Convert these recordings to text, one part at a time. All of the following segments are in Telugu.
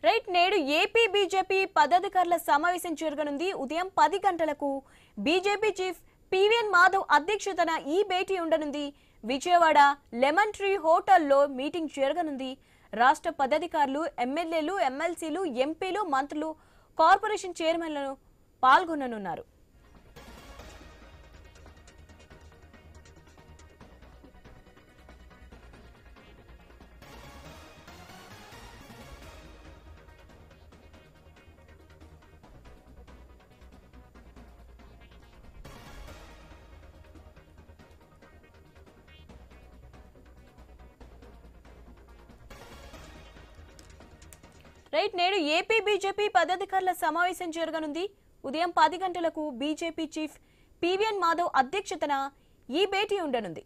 రైట్ నేడు ఏపీ బీజేపీ పదాధికారుల సమావేశం జరగనుంది. ఉదయం 10 గంటలకు బీజేపీ చీఫ్ పివిఎన్ మాధవ్ అధ్యక్షతన ఈ భేటీ ఉండనుంది. విజయవాడ లెమన్ ట్రీ హోటల్లో మీటింగ్ జరగనుంది. రాష్ట్ర పదాధికారులు, ఎమ్మెల్యేలు, ఎమ్మెల్సీలు, ఎంపీలు, మంత్రులు, కార్పొరేషన్ చైర్మన్లు పాల్గొననున్నారు. రైట్ నేడు ఏపీ బీజేపీ పదాధికారుల సమావేశం జరగనుంది. ఉదయం 10 గంటలకు బీజేపీ చీఫ్ పివిఎన్ మాధవ్ అధ్యక్షతన ఈ భేటీ ఉండనుంది.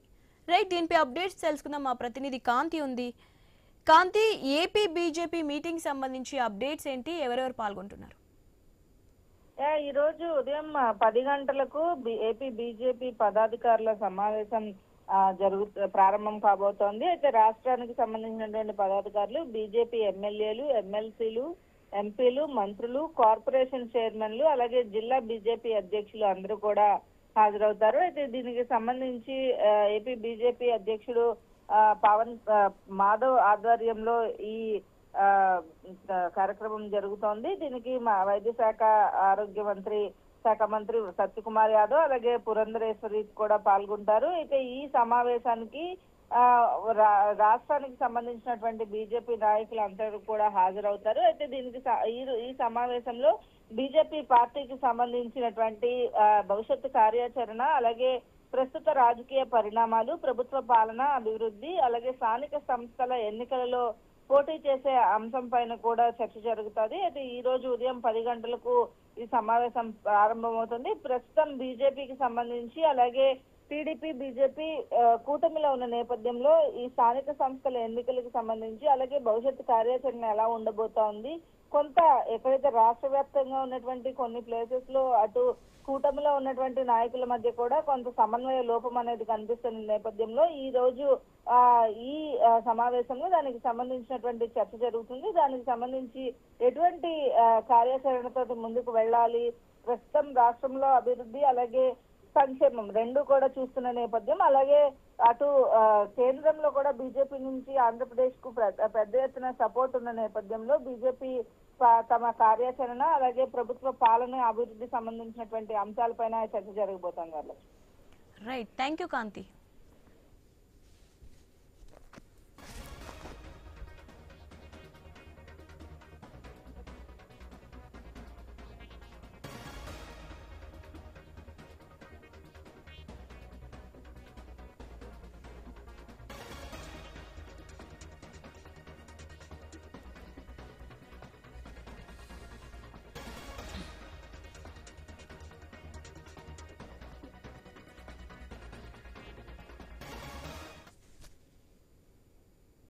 రైట్ దీనిపై అప్డేట్స్ తెలుసుకుందాం. మా ప్రతినిధి కాంతి ఉంది. కాంతి, ఏపీ బీజేపీ మీటింగ్ సంబంధించి అప్డేట్స్ ఏంటి? ఎవరెవరు పాల్గొంటున్నారు? ఈ రోజు ఉదయం 10 గంటలకు ఏపీ బీజేపీ పదాధికారుల సమావేశం ప్రారంభం కాబోతోంది. అయితే రాష్ట్రానికి సంబంధించినటువంటి పదాధికారులు, బీజేపీ ఎమ్మెల్యేలు, ఎమ్మెల్సీలు, ఎంపీలు, మంత్రులు, కార్పొరేషన్ చైర్మన్లు, అలాగే జిల్లా బీజేపీ అధ్యక్షులు అందరూ కూడా హాజరవుతారు. అయితే దీనికి సంబంధించి ఏపీ బీజేపీ అధ్యక్షుడు పవన్ మాధవ్ ఆధ్వర్యంలో ఈ కార్యక్రమం జరుగుతోంది. దీనికి వైద్య శాఖ, ఆరోగ్య శాఖ మంత్రి సత్యకుమార్ యాదవ్, అలాగే పురంధరేశ్వరి కూడా పాల్గొంటారు. అయితే ఈ సమావేశానికి రాష్ట్రానికి సంబంధించినటువంటి బీజేపీ నాయకులు అందరూ కూడా హాజరవుతారు. అయితే దీనికి ఈ సమావేశంలో బీజేపీ పార్టీకి సంబంధించినటువంటి భవిష్యత్తు కార్యాచరణ, అలాగే ప్రస్తుత రాజకీయ పరిణామాలు, ప్రభుత్వ పాలన, అభివృద్ధి, అలాగే స్థానిక సంస్థల ఎన్నికలలో పోటీ చేసే అంశం పైన కూడా చర్చ జరుగుతుంది. అయితే ఈ రోజు ఉదయం 10 గంటలకు ఈ సమావేశం ప్రారంభమవుతుంది. ప్రస్తుతం బీజేపీకి సంబంధించి, అలాగే టీడీపీ, బీజేపీ కూటమిలో ఉన్న నేపథ్యంలో ఈ స్థానిక సంస్థల ఎన్నికలకు సంబంధించి, అలాగే భవిష్యత్తు కార్యాచరణ ఎలా ఉండబోతోంది, కొంత ఎక్కడైతే రాష్ట్ర వ్యాప్తంగా ఉన్నటువంటి కొన్ని ప్లేసెస్ లో అటు కూటమిలో ఉన్నటువంటి నాయకుల మధ్య కూడా కొంత సమన్వయ లోపం అనేది కనిపిస్తున్న నేపథ్యంలో ఈ రోజు ఈ సమావేశంలో దానికి సంబంధించినటువంటి చర్చ జరుగుతుంది. దానికి సంబంధించి ఎటువంటి కార్యాచరణతో ముందుకు వెళ్ళాలి, ప్రస్తుతం రాష్ట్రంలో అభివృద్ధి అలాగే సంక్షేమం రెండు కూడా చూస్తున్న నేపథ్యం, అలాగే అటు కేంద్రంలో కూడా బీజేపీ నుంచి ఆంధ్రప్రదేశ్ కు పెద్ద ఎత్తున సపోర్ట్ ఉన్న నేపథ్యంలో బీజేపీ తమ కార్యాచరణ, అలాగే ప్రభుత్వ పాలన, అభివృద్ధి సంబంధించినటువంటి అంశాలపైన చర్చ జరగబోతోంది. Right, thank you Kanthi.